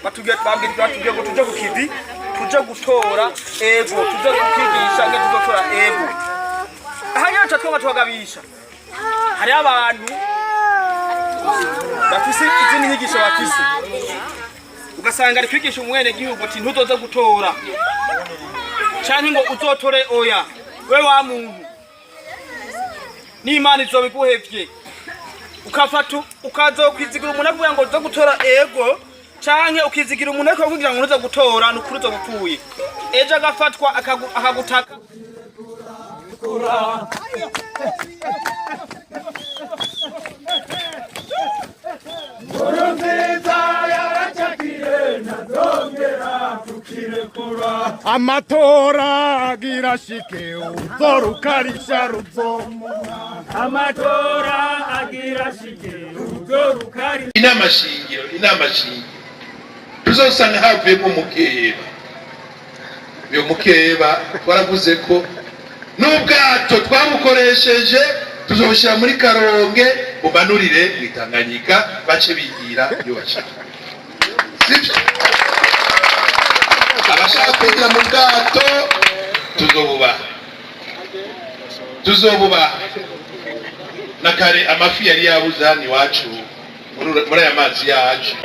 batubwiye ngo tuje ku kivi tuje gutora ego tuje kwigisha nge tuzotora ego hanyuma twatwama twagabisha hari abantu bafise izindi nyigisho bafise ugasanga ari kwigisha umwene gihugu ati ntuzoze gutora canke ngo uzotore oya we wa muntu n'Imana izobiguhevye ukafata ukazokwizigira umuntu avuga ngo uzo gutora ego canke ukizigira umuntu ariko kugira ngo uzo gutora nukuri uzo gupfuye ejo agafatwa akagutaka amatora agira shike uzorukarisha ruzomuna amatora agira shike uzorukarisha inama shingiro tuzosanga havuyemo mukeba uyo mukeba twaravuze ko n'ubwato twamukoresheje tuzoshira muri Karonge bumanurire mwitanganyika bace bigira iyo bashaka sibyo abashaka kugira mu bwato tuzobuba na kare amafi yari yabuze hano iwacu muri aya mazi yacu.